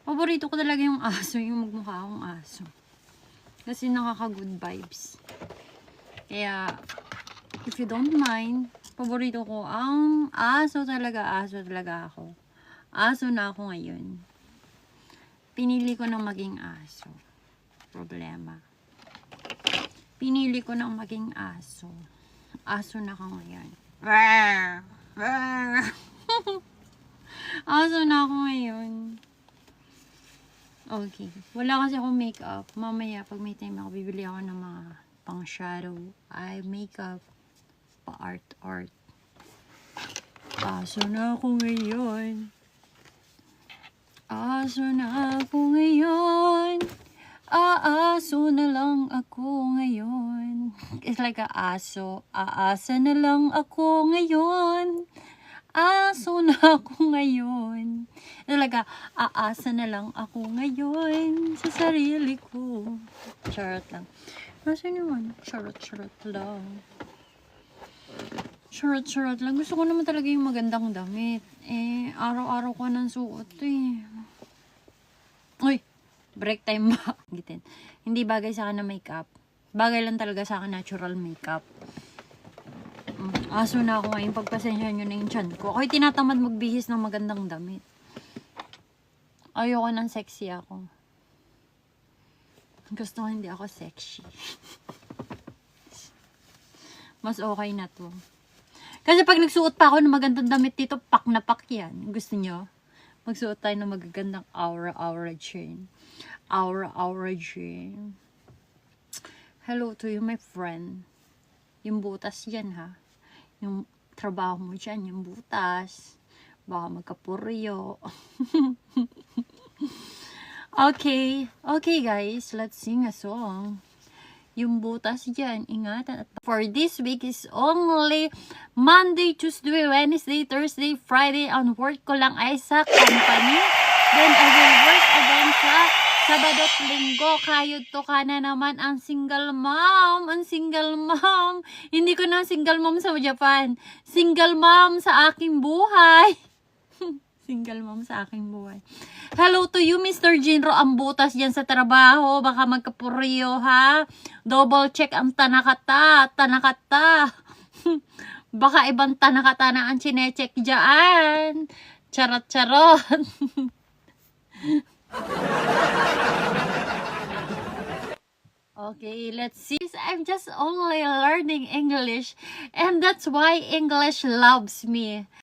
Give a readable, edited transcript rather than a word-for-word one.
Paborito ko talaga yung aso, yung magmukha akong aso. Kasi nakaka-good vibes. Kaya, if you don't mind, paborito ko ang aso talaga ako. Aso na ako ngayon. Pinili ko ng maging aso. Problema. Pinili ko ng maging aso. Aso na ako ngayon. Aso na ako ngayon. Okay. Wala kasi akong makeup. Mamaya, pag may time ako, bibili ako ng mga pang shadow, eye makeup, pa art. Aso na ako ngayon. Aso na ako ngayon. Aaso na lang ako ngayon. It's like a aso. Aasa na lang ako ngayon. Aso na ako ngayon. Talaga, aasa na lang ako ngayon sa sarili ko. Charot lang. Kasi naman, charot lang. Charot lang. Gusto ko naman talaga yung magandang damit. Araw-araw ko nang suot Uy, break time ba? Gitin. Hindi bagay sa akin na makeup. Bagay lang talaga sa akin natural makeup. Aso na ako ngayon, pagpasensya nyo na yung tiyan ko. Ako'y tinatamad magbihis ng magandang damit. Ayoko ng sexy ako. Gusto ko hindi ako sexy. Mas okay na to. Kasi pag nagsuot pa ako ng magandang damit dito, pak na pak yan. Gusto nyo? Magsuot tayo ng magagandang aura chain. Aura chain. Hello to you, my friend. Yung butas yan, ha? Yung trabaho mo dyan, yung butas. Baka magkapuryo. Okay guys, let's sing a song. Yung butas dyan, ingatan. For this week is only Monday, Tuesday, Wednesday, Thursday, Friday. On work ko lang ay sa company. Then I will work again sa Sabado at Linggo. Kayod to ka na naman ang single mom. Ang single mom. Hindi ko na single mom sa Japan. Single mom sa aking buhay. Single mom sa aking buhay. Hello to you, Mr. Jinro. Ang butas dyan sa trabaho. Baka magkapuryo, ha? Double check ang tanakata. Baka ibang tanakata na ang chinecheck dyan. Charot. Okay, let's see. I'm just only learning English, and that's why English loves me.